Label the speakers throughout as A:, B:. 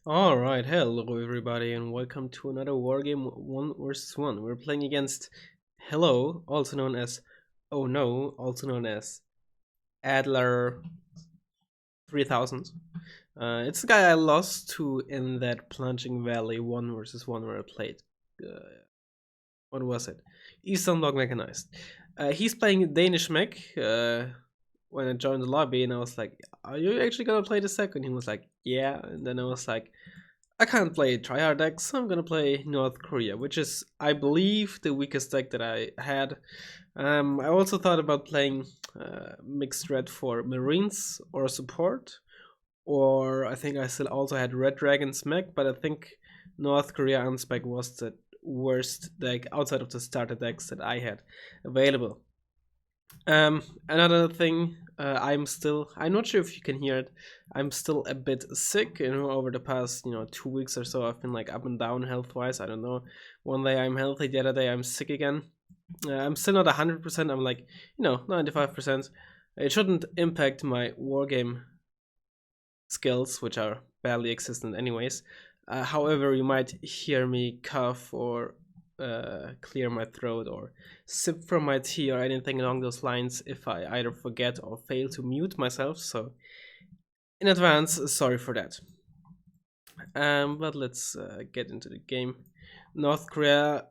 A: Alright, hello everybody and welcome to another Wargame 1 versus 1. We're playing against Hello, also known as Oh No, also known as Adler 3000. It's the guy I lost to in that Plunging Valley 1 versus 1 where I played. Uh, what was it? Eastern Bloc Mechanized. He's playing Danish Mech. When I joined the lobby and I was like, are you actually gonna play the second? He was like, yeah. And then I was like, I can't play tryhard decks, so I'm gonna play North Korea, which is, I believe, the weakest deck that I had. I also thought about playing mixed red for Marines or support, or I think I still also had Red Dragon's mech, but I think North Korea Unspec was the worst deck outside of the starter decks that I had available. Another thing, I'm not sure if you can hear it. I'm still a bit sick. Over the past 2 weeks or so, I've been like up and down health wise. I don't know. One day I'm healthy, the other day I'm sick again. I'm still not 100%. I'm like 95%. It shouldn't impact my wargame skills, which are barely existent anyways. However, you might hear me cough or clear my throat or sip from my tea or anything along those lines if I either forget or fail to mute myself. So, in advance, sorry for that. But let's get into the game. North Korea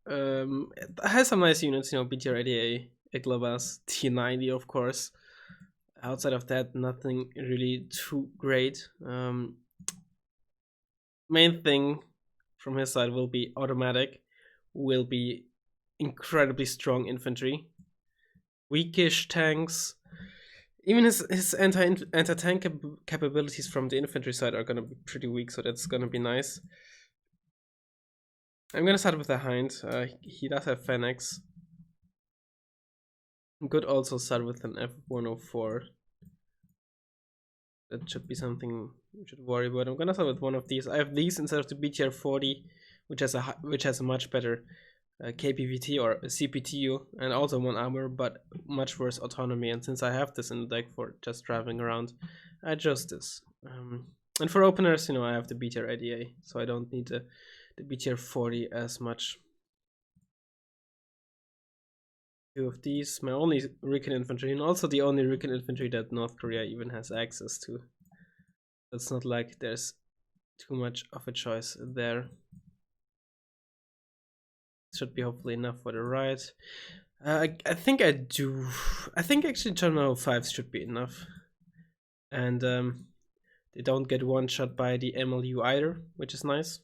A: has some nice units, BTR-80A, Iglobas, T90, of course. Outside of that, nothing really too great. Main thing from his side will be automatic, will be incredibly strong infantry, weakish tanks. Even his anti-tank capabilities from the infantry side are gonna be pretty weak, so that's gonna be nice. I'm gonna start with the Hind. He does have Fennecs. Could also start with an F104. That should be something we should worry about. I'm gonna start with one of these. I have these instead of the BTR 40, which has a much better KPVT or CPTU and also one armor, but much worse autonomy. And since I have this in the deck for just driving around, I chose this. And for openers, I have the BTR ADA, so I don't need the BTR 40 as much. Two of these, my only recon infantry, and also the only recon infantry that North Korea even has access to. It's not like there's too much of a choice there. Should be hopefully enough for the ride. I think I do. I think actually Terminal 5 should be enough. And they don't get one shot by the MLU either, which is nice.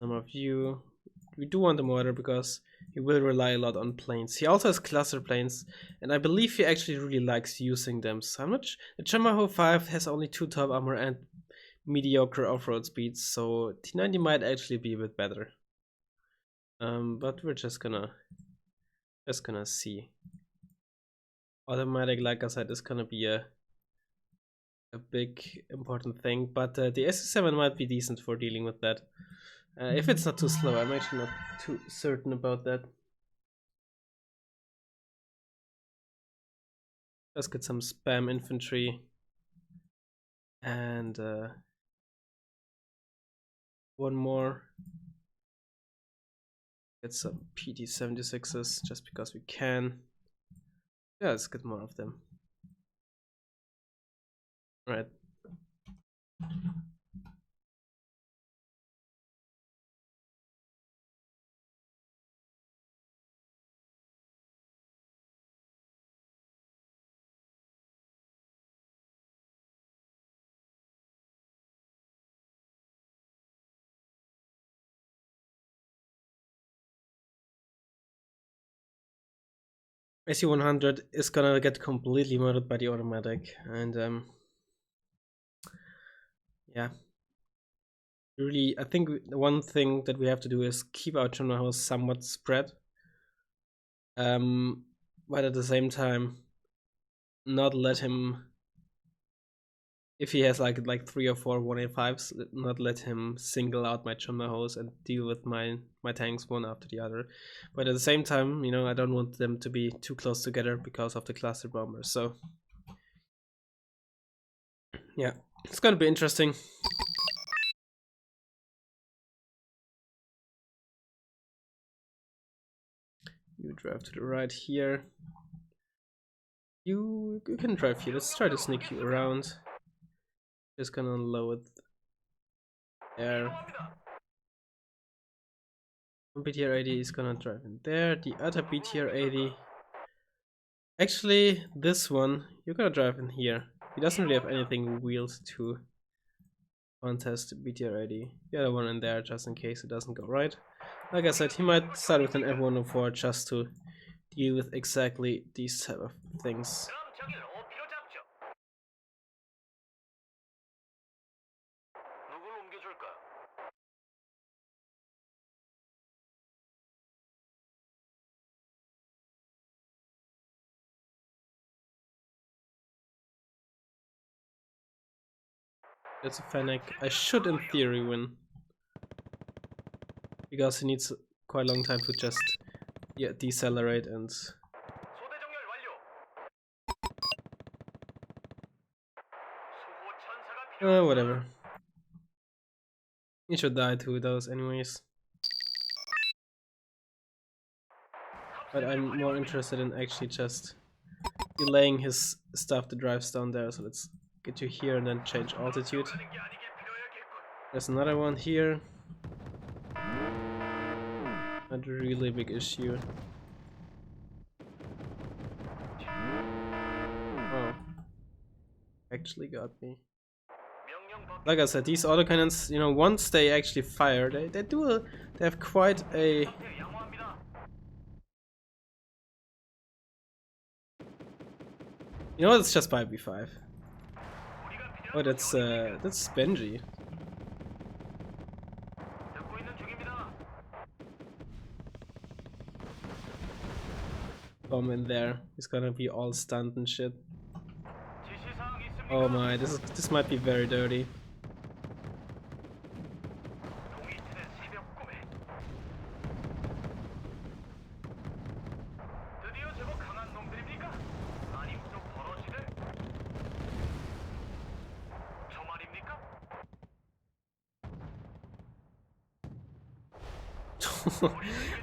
A: Some of you, we do want the mortar because he will rely a lot on planes. He also has cluster planes, and I believe he actually really likes using them. So much. The Chamaho 5 has only 2 top armor and mediocre off-road speeds, so T90 might actually be a bit better. But we're just gonna see. Automatic, like I said, is gonna be a big important thing, but the SC7 might be decent for dealing with that. If it's not too slow, I'm actually not too certain about that. Let's get some spam infantry and one more. Get some PT-76s just because we can. Yeah, let's get more of them. Right. AC-100 is gonna get completely murdered by the automatic, and yeah. Really, I think the one thing that we have to do is keep our terminal house somewhat spread. But at the same time, not let him, if he has like 3 or 4 185s, not let him single out my terminal house and deal with my tanks one after the other. But at the same time, I don't want them to be too close together because of the cluster bombers. So yeah, It's gonna be interesting. You drive to the right here. You can drive here. Let's try to sneak you around. Just gonna load there. One BTR 80 is gonna drive in there. The other BTR 80. Actually, this one, you're gonna drive in here. He doesn't really have anything wheeled to contest BTR 80. The other one in there, just in case it doesn't go right. Like I said, he might start with an F104 just to deal with exactly these type of things. That's a Fennec. I should in theory win. Because he needs quite a long time to just decelerate and whatever. He should die to those anyways. But I'm more interested in actually just delaying his stuff that drives down there. So let's get you here and then change altitude. There's another one here. Not really a big issue. Oh. Actually got me. Like I said, these autocannons, you know, once they actually fire, they have quite a... You know, it's just 5v5. Oh, that's Benji. Bomb in there. He's gonna be all stunned and shit. Oh my, this might be very dirty.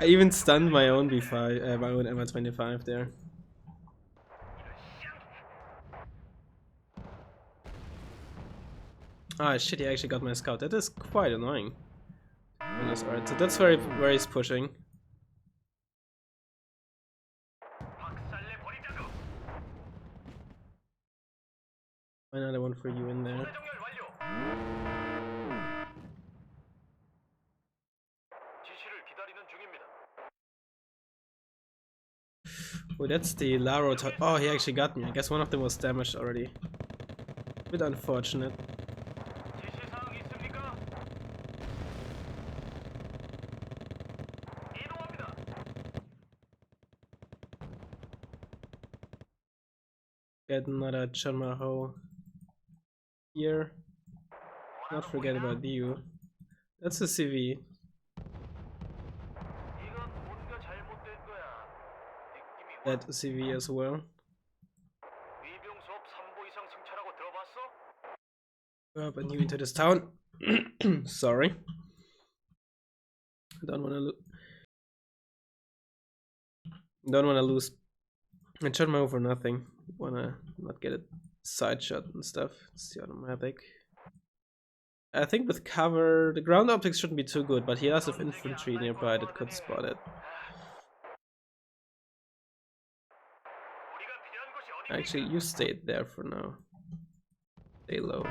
A: I even stunned my own B5, my own MR25 there. Ah shit, he actually got my scout. That is quite annoying. Alright, so that's where he's pushing. Another one for you in there. Oh, that's the Laro. Oh, he actually got me. I guess one of them was damaged already. Bit unfortunate. Get another Chanmaho here. Not forget about you. That's a CV. That CV as well. But new into this town. Sorry. Don't wanna lose and shut my over nothing. Wanna not get a side shot and stuff. It's the automatic. I think with cover, the ground optics shouldn't be too good, but he does have infantry nearby that could spot it. Actually, you stayed there for now. Stay low.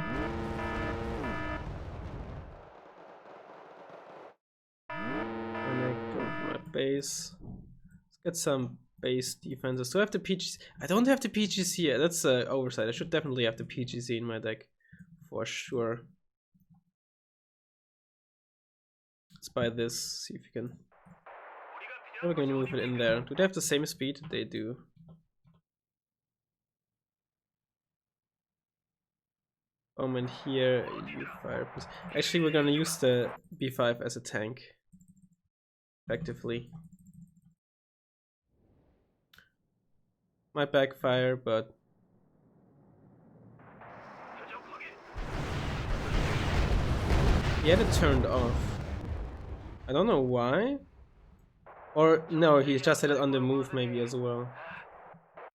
A: And I go to my base. Let's get some base defenses. Do I have the PGC? I don't have the PGC yet. That's an oversight. I should definitely have the PGC in my deck. For sure. Let's buy this. See if you can. We're going to move it in there. Do they have the same speed? They do. And here you fire. Actually, we're gonna use the B5 as a tank. Effectively. Might backfire, but He had it turned off. I don't know why. Or no, he just had it on the move maybe as well.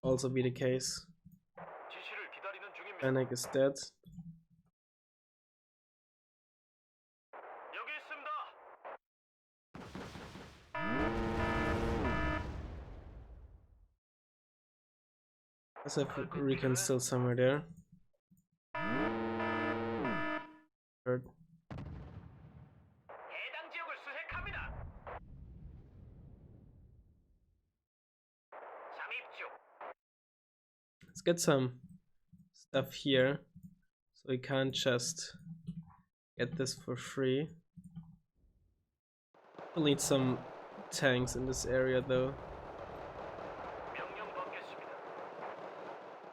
A: Also be the case. Panic is dead. Let's have Recon still somewhere there. Third. Let's get some stuff here, so we can't just get this for free. We'll need some tanks in this area though.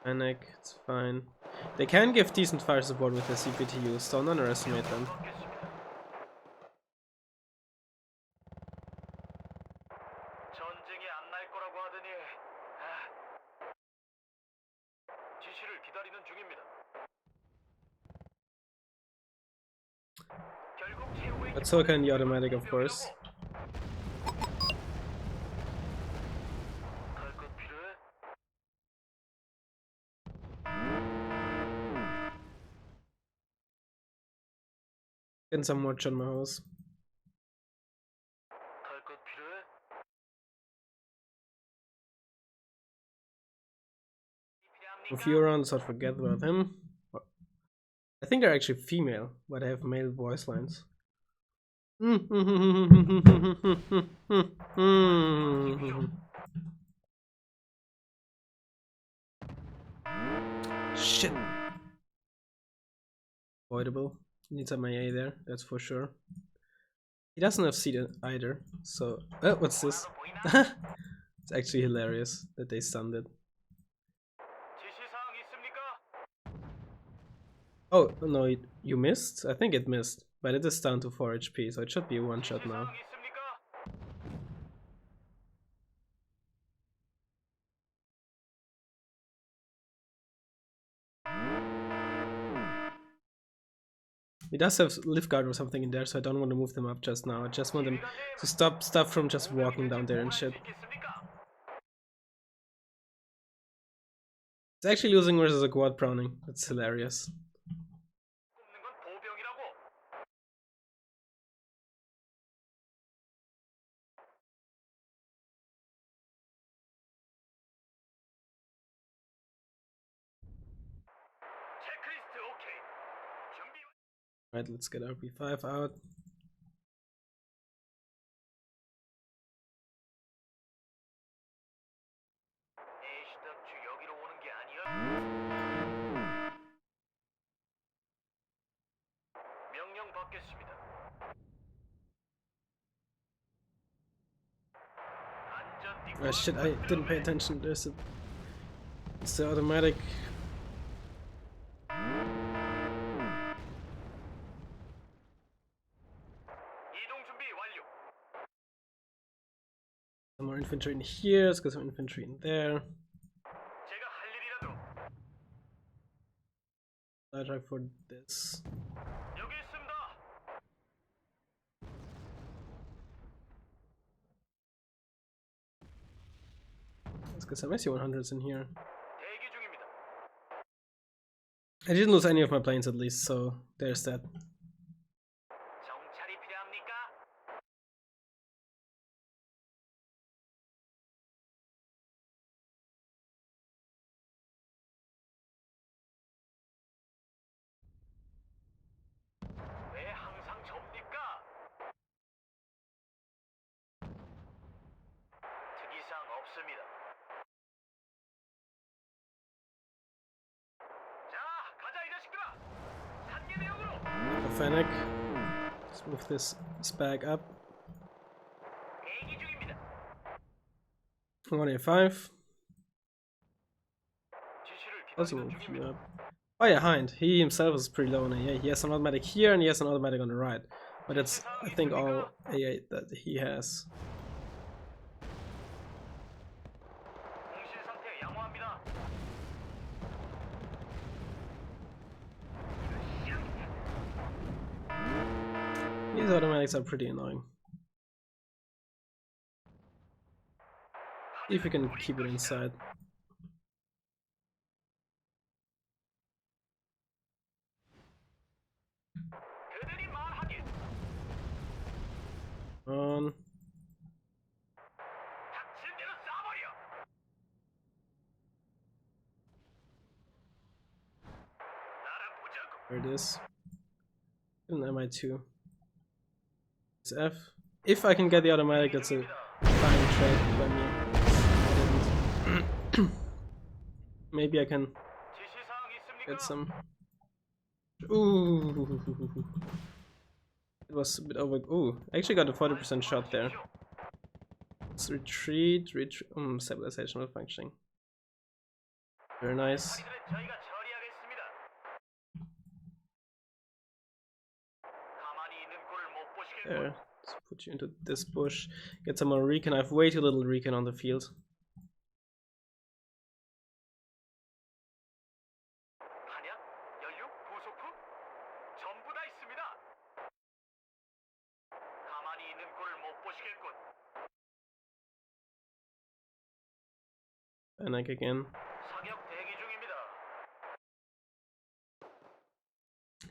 A: Panic, it's fine. They can give decent fire support with their CPTUs, don't underestimate them. But so can the automatic, of course. Getting some more on my house. A few rounds, I'll forget about him. I think they're actually female, but I have male voice lines. Shit. Avoidable. Needs some AA there, that's for sure. He doesn't have seed either, so... Oh, what's this? It's actually hilarious that they stunned it. Oh, no, you missed? I think it missed, but it is down to 4 HP, so it should be a one-shot now. He does have lift guard or something in there, so I don't want to move them up just now. I just want them to stop stuff from just walking down there and shit. It's actually losing versus a quad Browning. That's hilarious. Right, let's get RP5 out. Oh shit, I didn't pay attention. It's the automatic. Some more infantry in here, let's get some infantry in there. I'll try for this. Let's get some SU-100s in here. I didn't lose any of my planes at least, so there's that. Fennec. Let's move this spag up. 185. Also move you up. Oh yeah, Hind. He himself is pretty low on AA. He has an automatic here and he has an automatic on the right. But that's, I think, all AA that he has. These automatics are pretty annoying. See if we can keep it inside. On. There it is. An MI2. It's F. If I can get the automatic, that's a fine trade by me. I didn't. Maybe I can get some. Ooh. It was a bit over. Ooh, I actually got a 40% shot there. Let's retreat. Stabilization not functioning. Very nice. There. Let's put you into this bush. Get some more recon. I have way too little recon on the field. Panic again.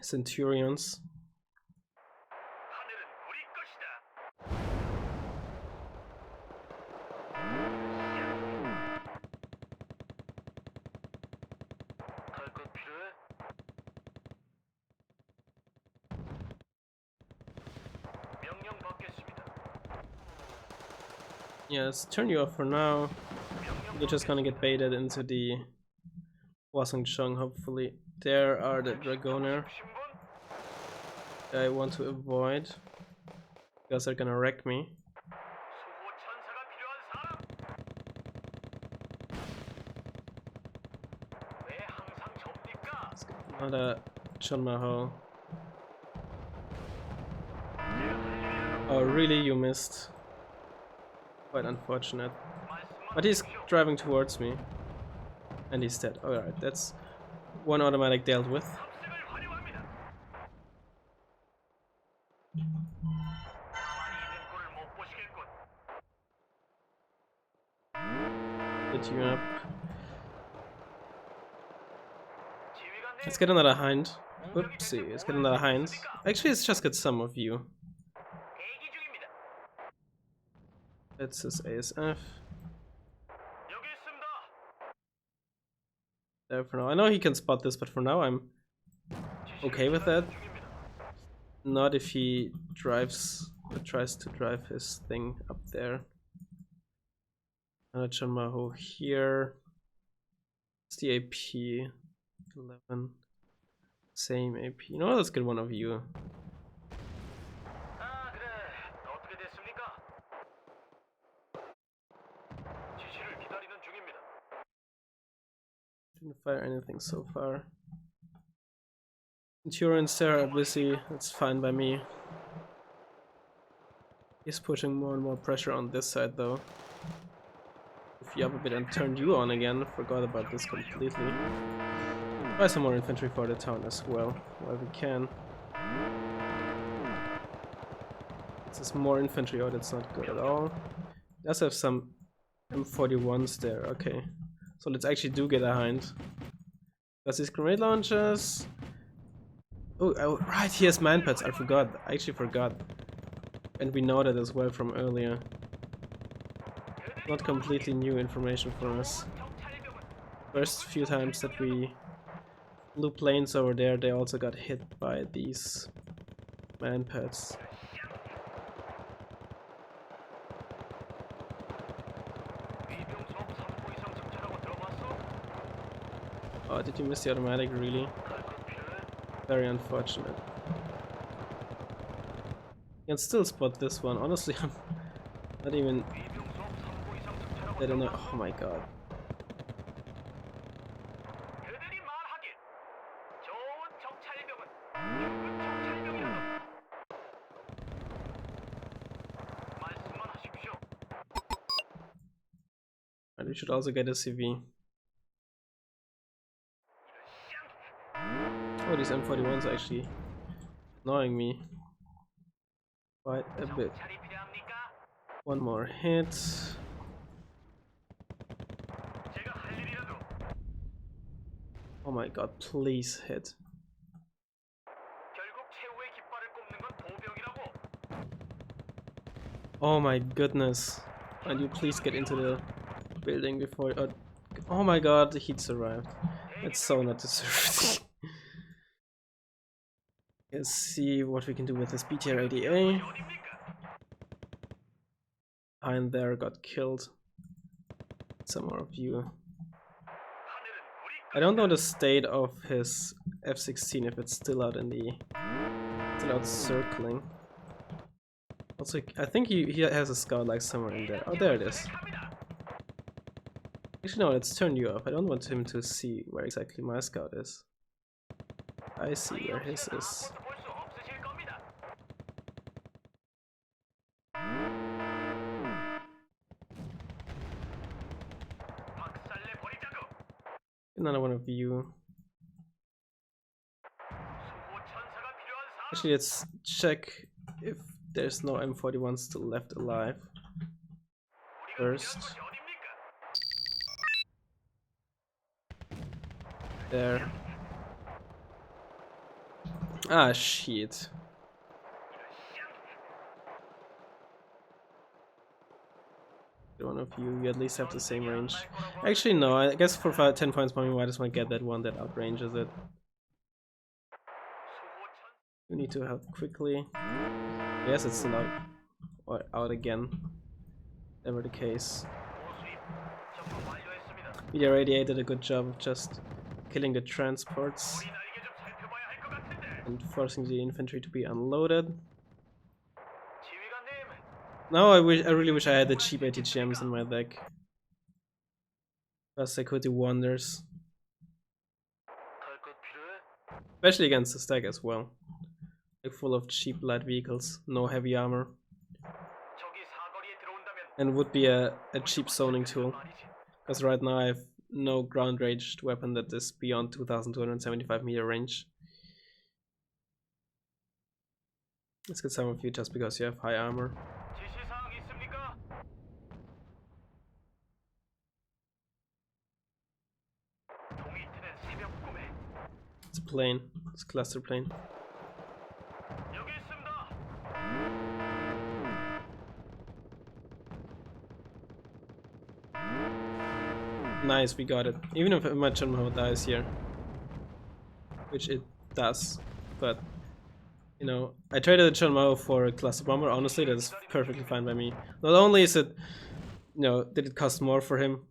A: Centurions. Yeah, let's turn you off for now. You're just gonna get baited into the Hwasong-chung, hopefully. There are the Dragoner. I want to avoid, because they're gonna wreck me. Let's get another Chunmaho. Oh, really? You missed. Quite unfortunate. But he's driving towards me. And he's dead. Alright, that's one automatic dealt with. Get you up. Let's get another hind. Oopsie, let's get another hind. Actually, let's just get some of you. That's his ASF. There for now. I know he can spot this, but for now I'm okay with that. Not if he drives or tries to drive his thing up there. Another Chunmaho here. It's the AP 11. Same AP. You know what? Let's get one of you. Didn't fire anything so far. Centurions there are busy, that's fine by me. He's pushing more and more pressure on this side though. If you up a bit and turned you on again, forgot about this completely. Buy some more infantry for the town as well, while we can. This is more infantry, oh that's not good at all. Does have some M41s there, okay. So let's actually do get a hind. Does these grenade launchers? Oh, right, he has man pads. I forgot. I actually forgot. And we know that as well from earlier. Not completely new information for us. First few times that we flew planes over there, they also got hit by these man pads. Oh, did you miss the automatic, really? Very unfortunate. You can still spot this one. Honestly, I'm not even... I don't know. Oh my god. And we should also get a CV. Oh, these M41s are actually annoying me. quite a bit. One more hit. Oh my god, please hit. Oh my goodness. Can you please get into the building before... oh my god, the heat survived. It's so not deserved. Let's see what we can do with this BTR ADA. Behind there got killed. Some more of you. I don't know the state of his F-16, if it's still out in the... still out circling. Also, I think he has a scout like somewhere in there. Oh, there it is. Actually, no, let's turn you off. I don't want him to see where exactly my scout is. I see where his is. Another one of you. Actually, let's check if there's no M41 still left alive first. There. Ah, shit. One of you, you at least have the same range. Actually, no, I guess for 10 points more, we might as well get that one that outranges it. You need to help quickly. Yes, it's still out, or out again. Never the case. Media Radiator did a good job of just killing the transports and forcing the infantry to be unloaded. Now I really wish I had the cheap ATGMs in my deck, because they could do wonders. Especially against the stack as well. Like full of cheap light vehicles, no heavy armor. And would be a cheap zoning tool. Because right now I have no ground ranged weapon that is beyond 2275 meter range. Let's get some of you just because you have high armor. It's a plane, it's a cluster plane. Nice, we got it. Even if my Chunmo dies here, which it does, but you know, I traded the Chunmo for a cluster bomber. Honestly, that's perfectly fine by me. Not only is it, you know, did it cost more for him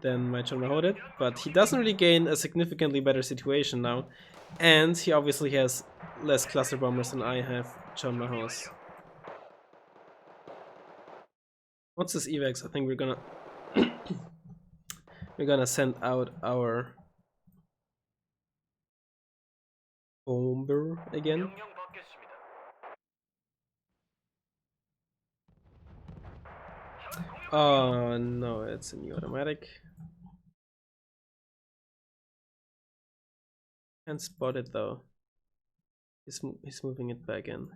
A: than my Chunmo did, but he doesn't really gain a significantly better situation now, and he obviously has less cluster bombers than I have Chunmo's. What's this evacs? I think we're gonna we're gonna send out our bomber again. Oh no, it's a new automatic. Can't spot it though. He's moving it back in.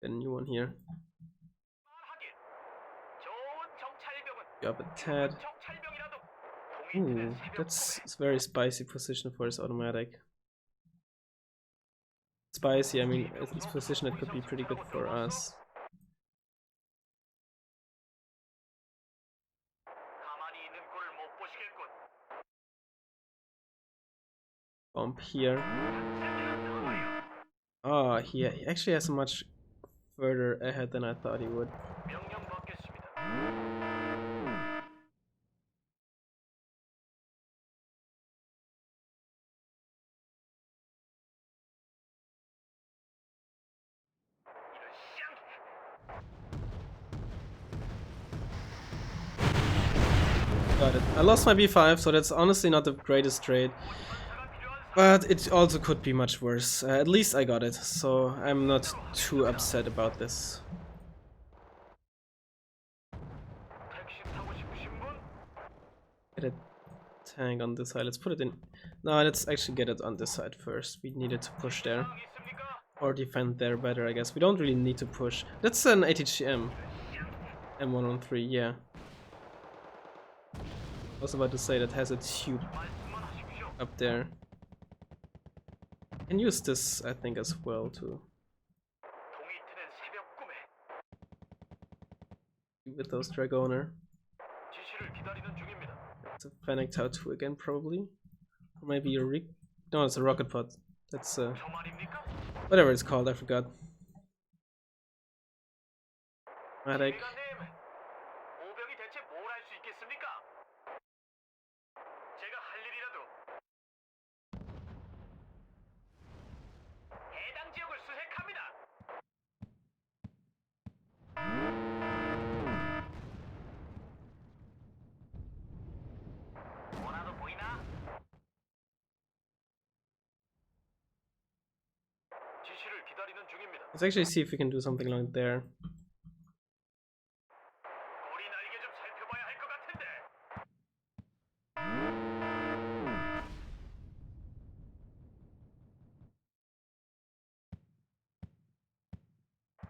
A: A new one here. Up a tad. Ooh, that's a very spicy position for his automatic. Spicy, I mean, at this position it could be pretty good for us. Bump here. Oh, he actually has much further ahead than I thought he would. Got it. I lost my B5, so that's honestly not the greatest trade. But it also could be much worse. At least I got it, so I'm not too upset about this. Get a tank on this side. Let's put it in. No, let's actually get it on this side first. We needed to push there. Or defend there better, I guess. We don't really need to push. That's an ATGM. M113, yeah. I was about to say that has a tube up there. Can use this, I think, as well too. With those Dragoner. It's a Fennec Tau 2 again, probably. Or maybe a no, it's a rocket pod. That's whatever it's called, I forgot. Medic. Let's actually see if we can do something like there.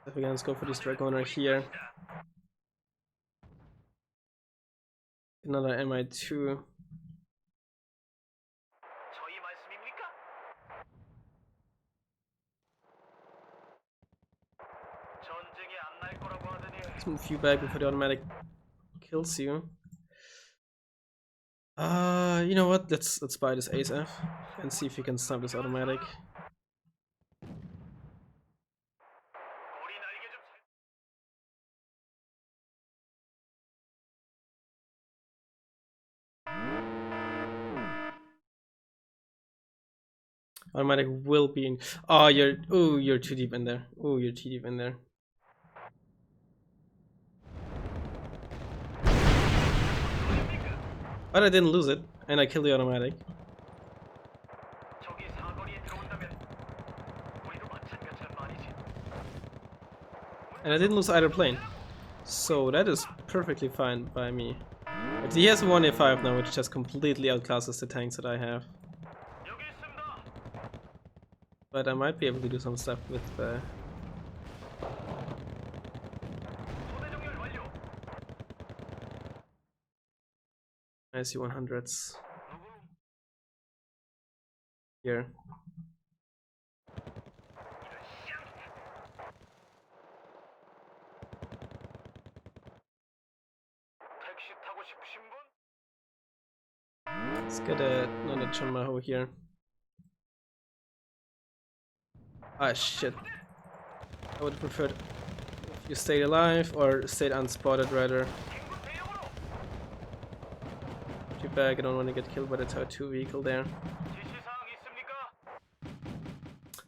A: If we can, let's go for this Dragoner here. Another MI2. Let's move you back before the automatic kills you. You know what? Let's buy this ASF and see if we can stop this automatic. Automatic will be in. Oh, you're too deep in there. Oh, you're too deep in there. But I didn't lose it, and I killed the automatic. And I didn't lose either plane. So that is perfectly fine by me. But he has 1A5 now, which just completely outclasses the tanks that I have. But I might be able to do some stuff with IC-100s here. Let's get another Chonmaho here. Ah shit. I would have preferred if you stayed alive or stayed unspotted rather. Too bad, I don't want to get killed by the Tau 2 vehicle there.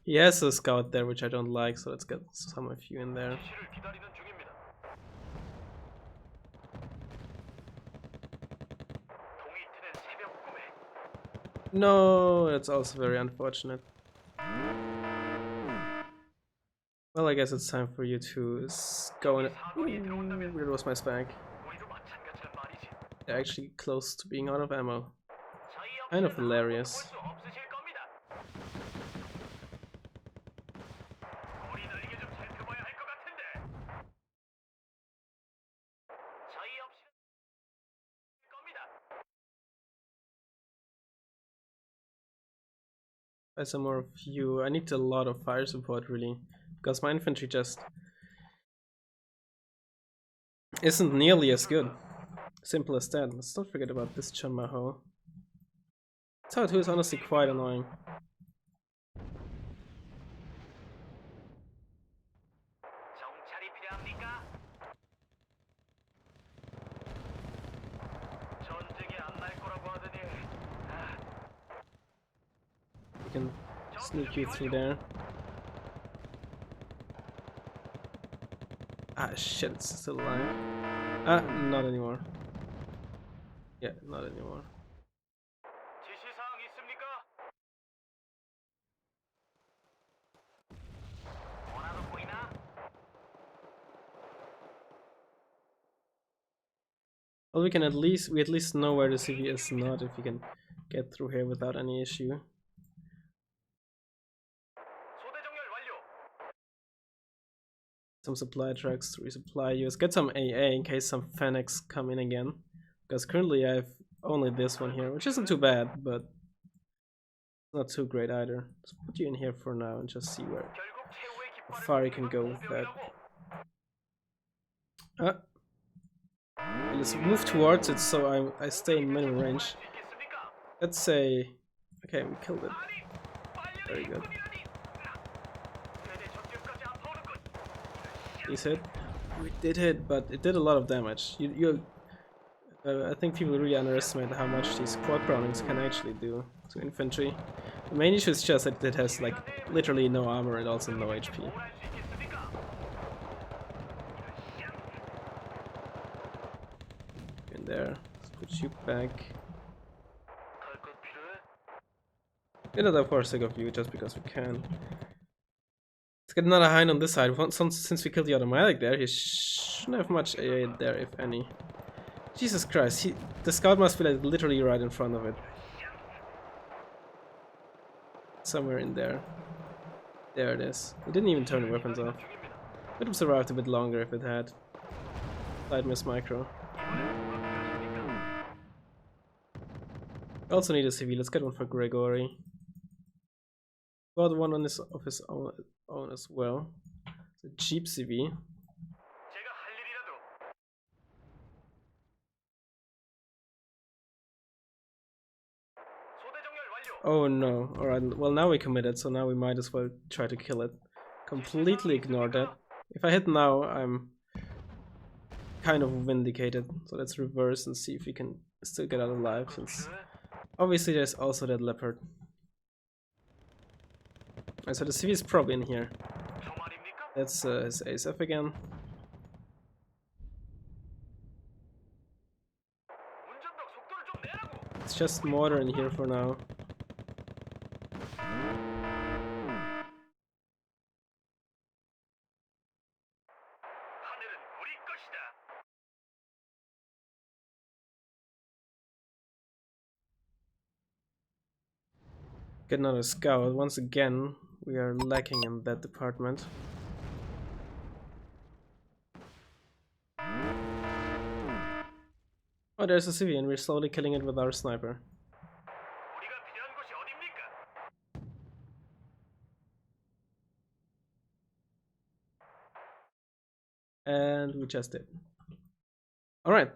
A: He has a scout there which I don't like, so let's get some of you in there. No, that's also very unfortunate. Well, I guess it's time for you to go in. Where was my spag? They're actually close to being out of ammo. Kind of hilarious. Buy some more of you. I need a lot of fire support really, because my infantry just isn't nearly as good. Simple as that. Let's not forget about this Chonmaho. Tau 2 is honestly quite annoying. We can sneak you through there. Ah shit, it's still alive. Ah, not anymore. Yeah, not anymore. Well, we at least know where the CV is not, if we can get through here without any issue. Some supply trucks to resupply you. Let's get some AA in case some Fennecs come in again. Because currently I have only this one here, which isn't too bad, but not too great either. Let's put you in here for now and just see how far you can go with that. Let's move towards it so I stay in minimum range. Let's say... Okay, we killed it. Very good. He's hit. We did hit, but it did a lot of damage. I think people really underestimate how much these quad groundings can actually do to infantry. The main issue is just that it has like literally no armor and also no HP. In there, let's put you back. Get it up for a sake of you, just because we can. Let's get another hind on this side. Since we killed the automatic there, he shouldn't have much AA there, if any. Jesus Christ, the scout must be like literally right in front of it. Somewhere in there. There it is. It didn't even turn the weapons off. Would have survived a bit longer if it had. Slight miss micro. Also need a CV. Let's get one for Gregory. Got one on his own as well. It's a cheap CV. Oh no, alright, well now we committed, so now we might as well try to kill it. Completely ignore that. If I hit now, I'm kind of vindicated, so let's reverse and see if we can still get out alive, since obviously there's also that leopard. Alright, so the CV is probably in here. That's his ASF again. It's just mortar in here for now. Get another scout. Once again, we are lacking in that department. Oh, there's a civilian. We're slowly killing it with our sniper. And we just did. Alright.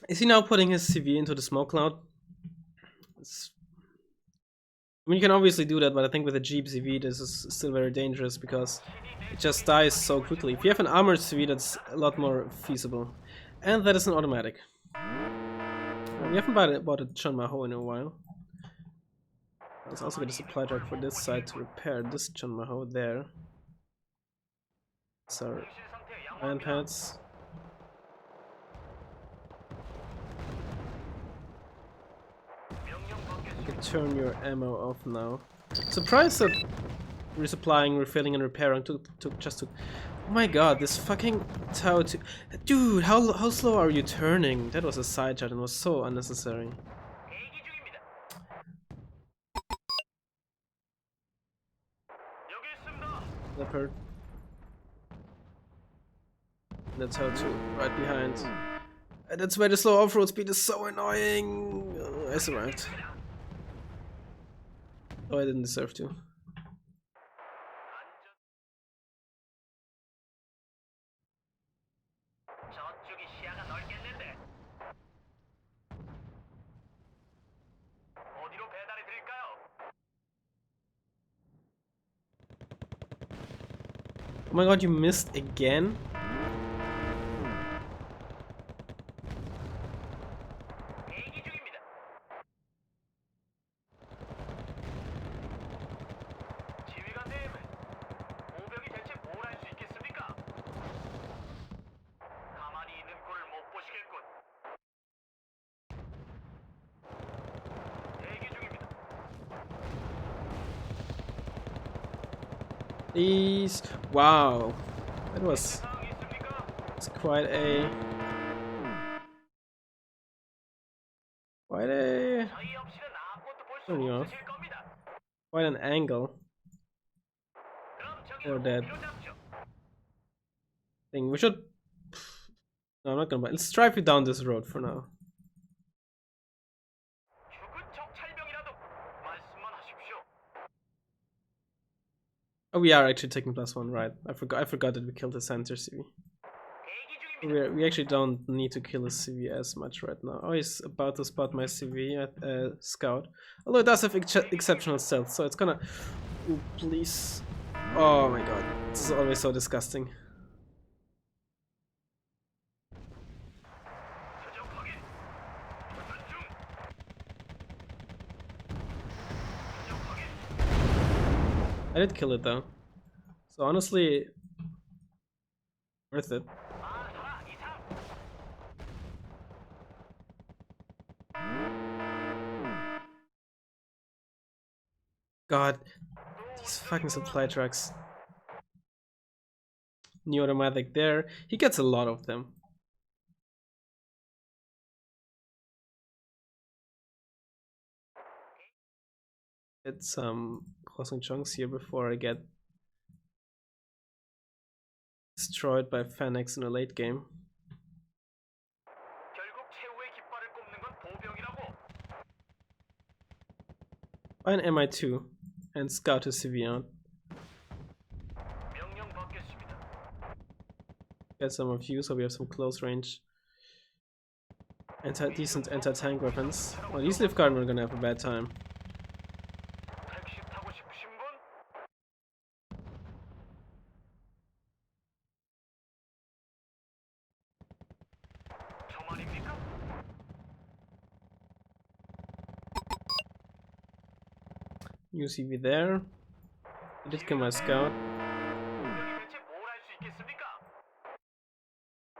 A: Is he now putting his CV into the smoke cloud? I mean, you can obviously do that, but I think with a Jeep CV this is still very dangerous because it just dies so quickly. If you have an armored CV, that's a lot more feasible. And that is an automatic. We haven't bought a Chun Maho in a while. Let's also get a supply truck for this side to repair this Chun Maho there. So, iron pads. You can turn your ammo off now. Surprised that resupplying, refilling, and repairing took. Oh my god, this fucking Tau 2. Dude, how slow are you turning? That was a side shot and was so unnecessary. Leopard. That's how to right behind. And that's where the slow off-road speed is so annoying. I survived. Oh, I didn't deserve to. Oh my god, you missed again? Please. Wow. That was quite a turn you off. Quite an angle. Or that thing. We should. No, I'm not gonna. Let's drive you down this road for now. Oh, we are actually taking +1, right? I forgot that we killed the center CV. We actually don't need to kill a CV as much right now. Oh, he's about to spot my CV at scout. Although it does have exceptional stealth, so it's gonna. Ooh, please. Oh my god, this is always so disgusting. I did kill it though, so honestly, worth it. God, these fucking supply trucks. New automatic there. He gets a lot of them. Get some closing chunks here before I get destroyed by Fenix in a late game. Buy an MI2 and scout to CV. Get some of you so we have some close range decent anti-tank weapons. Well, these Leaf Guardsmen are gonna have a bad time. New CV there. I did kill my scout.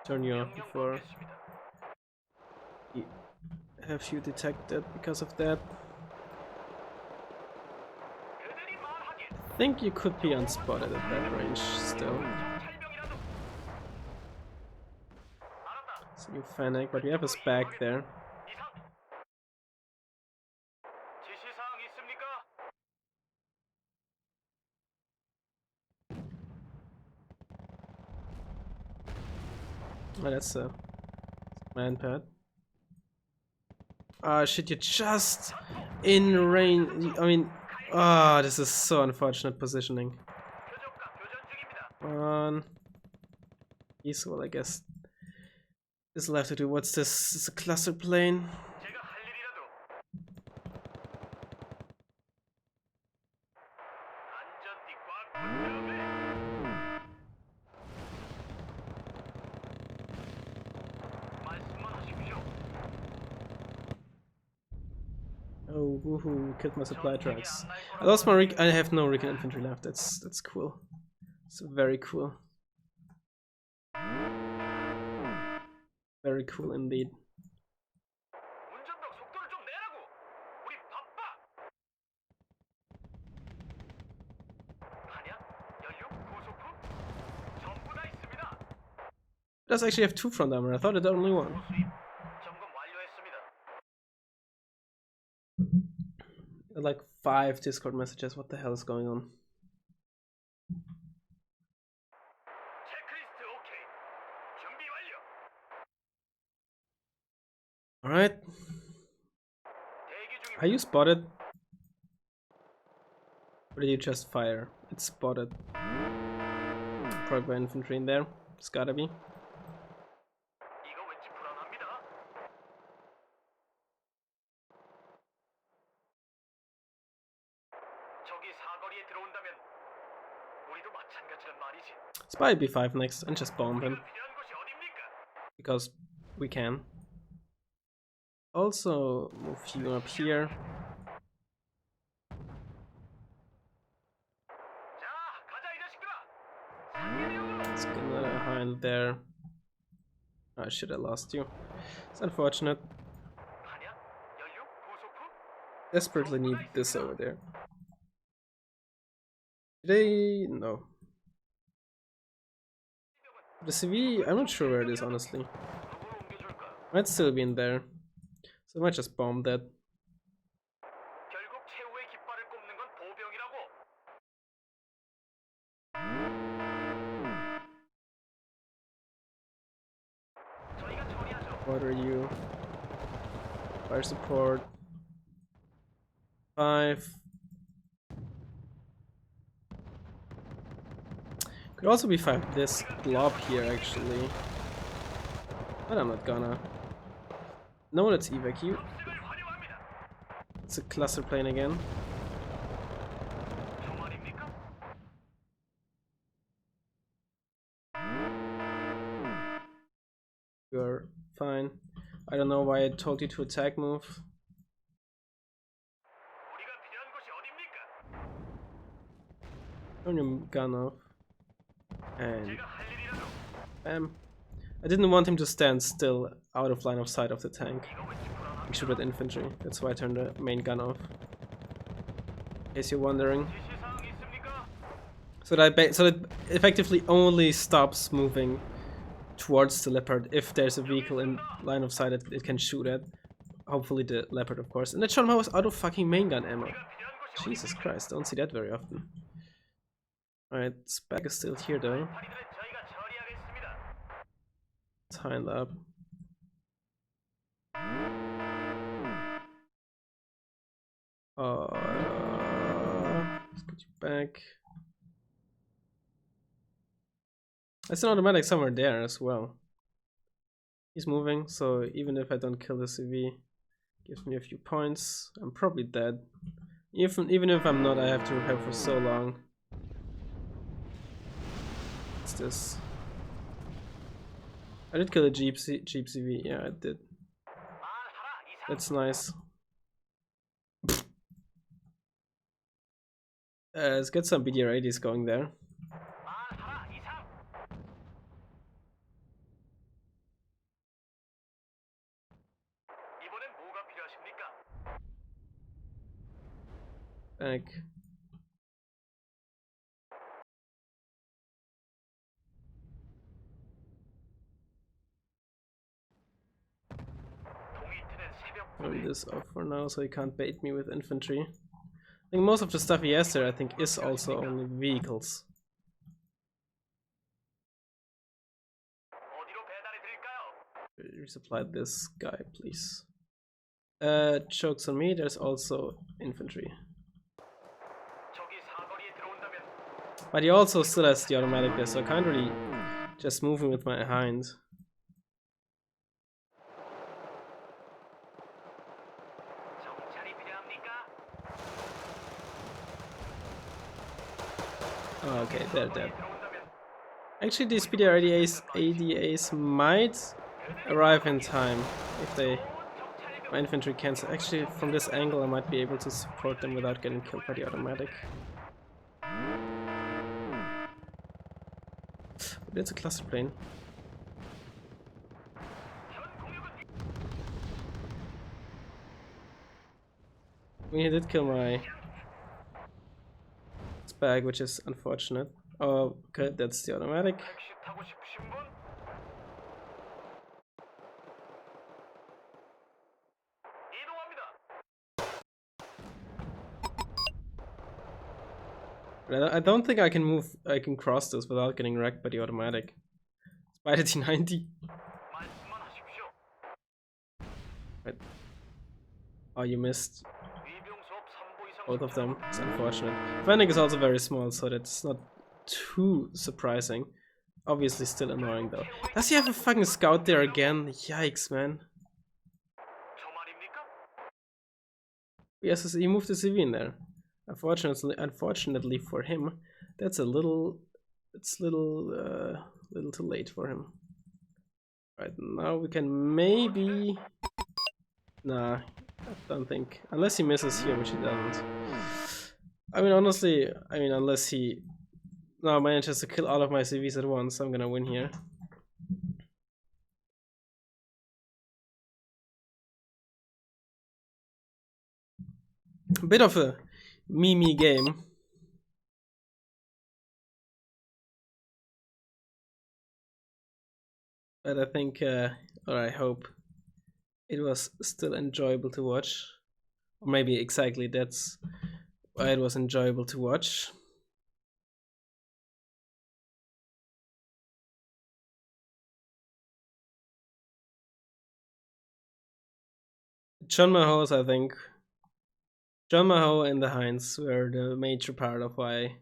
A: Turn you off before have you detected because of that. I think you could be unspotted at that range still. So you Fennec, but we have a spec there. Oh, that's a man pad. Ah, shit, you're just in range. I mean, ah, this is so unfortunate positioning. On. Well, I guess this left to do. What's this? It's a cluster plane. Oh, woohoo! Killed my supply trucks. I lost my I have no recon infantry left. That's cool. It's very cool. Very cool indeed. It does actually have 2 front armor. I thought it had only 1. Like 5 Discord messages. What the hell is going on? Alright. Are you spotted? Or did you just fire? It's spotted. Probably infantry in there. It's gotta be. Spy B5 next and just bomb him. Because we can. Also move you up here. Let's get another hind there. Oh shit, I lost you. It's unfortunate. Desperately need this over there. They no. The CV, I'm not sure where it is honestly. Might still be in there. So I might just bomb that. What are you? Fire support. 5. Could also be 5 this blob here actually. But I'm not gonna. No, let's evacuate. It's a cluster plane again. You're fine. I don't know why I told you to attack move. Turn your gun off. And bam. I didn't want him to stand still out of line of sight of the tank and shoot at infantry. That's why I turned the main gun off. In case you're wondering. So that it effectively only stops moving towards the leopard if there's a vehicle in line of sight that it can shoot at. Hopefully the leopard, of course. And that shot was out of fucking main gun ammo. Jesus Christ, don't see that very often. Alright, Spag is still here though. Tied up. Let's get you back. There's an automatic somewhere there as well. He's moving, so even if I don't kill the CV, gives me a few points. I'm probably dead. Even if I'm not, I have to repair for so long. What's this? I did kill a Jeep CV, yeah I did. That's nice. Let's get some BDR-80s going there. Back. Turn this off for now so he can't bait me with infantry. I think most of the stuff he has there I think is also only vehicles. Resupply this guy please. Chokes on me, there's also infantry. But he also still has the automatic there, so I can't really just move him with my hind. Oh, okay, they're dead. Actually, these ADAs might arrive in time if my infantry cancel. Actually, from this angle, I might be able to support them without getting killed by the automatic. But it's a cluster plane. I mean, he did kill my Spag, which is unfortunate. Oh, okay, that's the automatic. I don't think I can cross this without getting wrecked by the automatic. Spider T90. Right. Oh, you missed both of them. It's unfortunate. Fennec is also very small, so that's not too surprising. Obviously still annoying though. Does he have a fucking scout there again? Yikes, man. Yes, he moved the CV in there. Unfortunately for him, that's little too late for him. Right, now we can maybe... Nah, I don't think. Unless he misses here, which he doesn't. I mean, honestly, unless he now manages to kill all of my CVs at once, I'm gonna win here. A bit of a me game. but I think, or I hope, it was still enjoyable to watch. Or maybe exactly that's why it was enjoyable to watch. John Mahos, I think. John Maho and the Heinz were the major part of why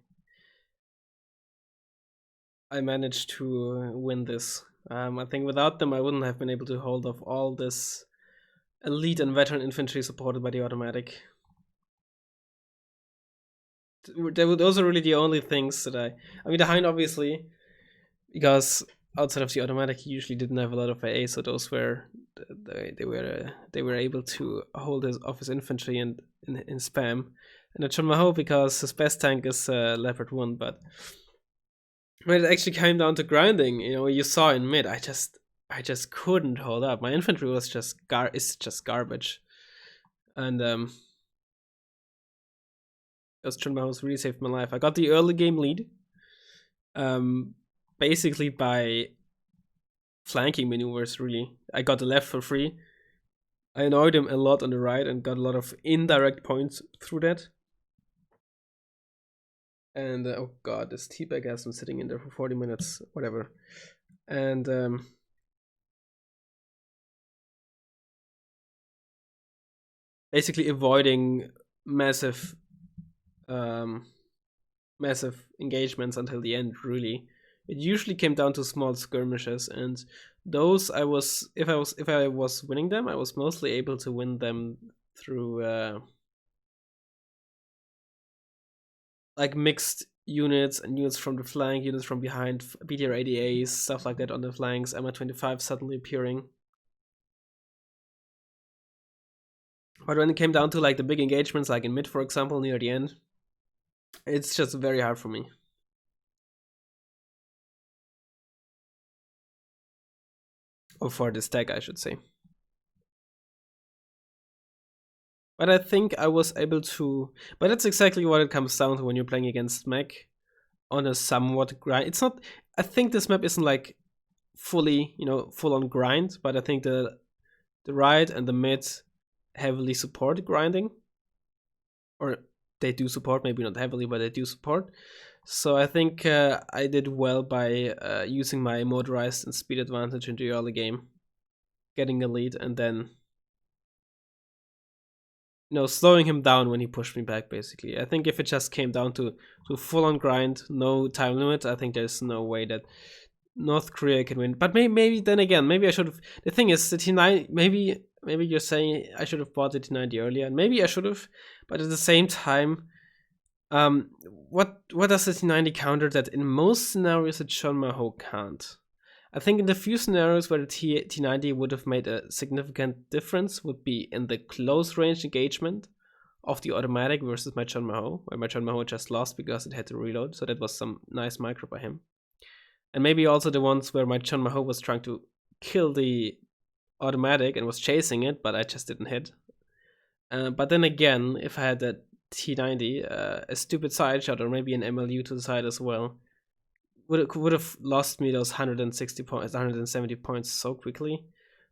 A: I managed to win this. I think without them, I wouldn't have been able to hold off all this elite and veteran infantry supported by the automatic. Those are really the only things that I mean, the Hind obviously, because outside of the automatic, he usually didn't have a lot of AA, so those were they were able to hold his off his infantry and in spam. And the John Maho, because his best tank is Leopard 1, but when it actually came down to grinding, you saw in mid, I just couldn't hold up. My infantry was just garbage, and those Chunmaos really saved my life. I got the early game lead, basically by flanking maneuvers. Really, I got the left for free. I annoyed him a lot on the right and got a lot of indirect points through that. And oh god, this teabag has been sitting in there for 40 minutes, whatever. And basically avoiding massive massive engagements until the end. Really, it usually came down to small skirmishes, and those if I was winning them, I was mostly able to win them through like mixed units and units from the flank, units from behind, BTR ADAs, stuff like that on the flanks, MI25 suddenly appearing. But when it came down to like the big engagements, like in mid, for example, near the end, it's just very hard for me. Or for this deck, I should say. But I think I was able to. But that's exactly what it comes down to when you're playing against mech on a somewhat grind. It's not. I think this map isn't like fully, full on grind. But I think the right and the mid heavily support grinding, or they do support. Maybe not heavily, but they do support. So I think I did well by using my motorized and speed advantage in the early game, getting a lead, and then slowing him down when he pushed me back, basically. I think if it just came down to full-on grind, no time limit, I think there's no way that North Korea can win. But maybe then again, maybe I should have. The thing is, the T9, maybe you're saying I should have bought the T90 earlier, and maybe I should have, but at the same time, what does the T90 counter that in most scenarios that Sean Maho can't? I think in the few scenarios where the T90 would have made a significant difference would be in the close range engagement of the automatic versus my John Maho, where my John Maho just lost because it had to reload, so that was some nice micro by him. And maybe also the ones where my John Maho was trying to kill the automatic and was chasing it, but I just didn't hit. But then again, if I had that T90, a stupid side shot or maybe an MLU to the side as well, would have lost me those 160 points, 170 points so quickly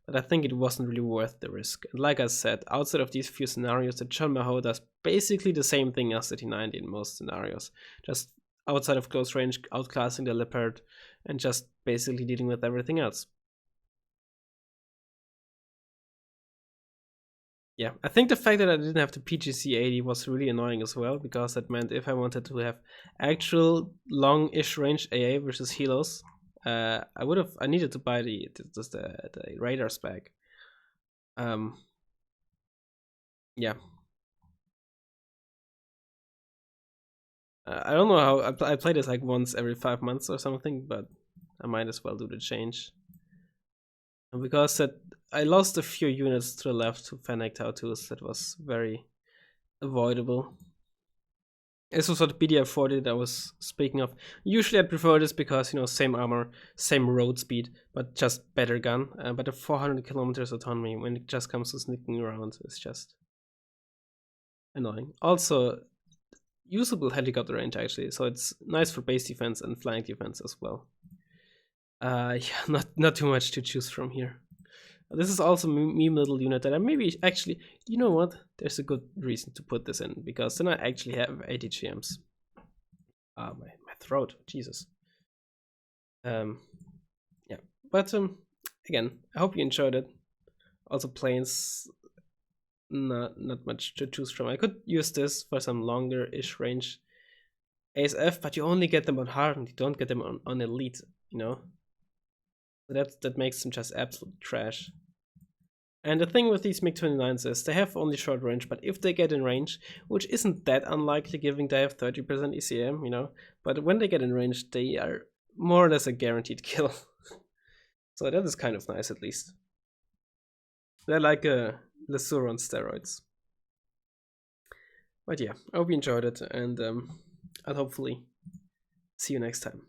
A: that I think it wasn't really worth the risk. And like I said, outside of these few scenarios, the John Maho does basically the same thing as the T90 in most scenarios, just outside of close range, outclassing the Leopard, and just basically dealing with everything else. Yeah, I think the fact that I didn't have the PGC 80 was really annoying as well, because that meant if I wanted to have actual long-ish range AA versus helos, I needed to buy the radar spec. Yeah. I don't know how I play this like once every 5 months or something, but I might as well do the change. And because I lost a few units to the left to Fennec Tau 2s, that was very avoidable. This was what BDF 40 that I was speaking of. Usually I'd prefer this because, same armor, same road speed, but just better gun. But the 400 kilometers autonomy, when it just comes to sneaking around, is just annoying. Also, usable helicopter range actually, so it's nice for base defense and flank defense as well. Yeah, not too much to choose from here. This is also meme little unit that I maybe actually, you know what? There's a good reason to put this in because then I actually have 80 GMs. My throat, Jesus. Yeah, but again, I hope you enjoyed it. Also, planes, not much to choose from. I could use this for some longer-ish range ASF, but you only get them on hardened. You don't get them on elite. You know, so that makes them just absolute trash. And the thing with these MiG-29s is they have only short range, but if they get in range, which isn't that unlikely given they have 30% ECM, you know, but when they get in range, they are more or less a guaranteed kill. So that is kind of nice, at least. They're like a Lasur on steroids. But yeah, I hope you enjoyed it, and I'll hopefully see you next time.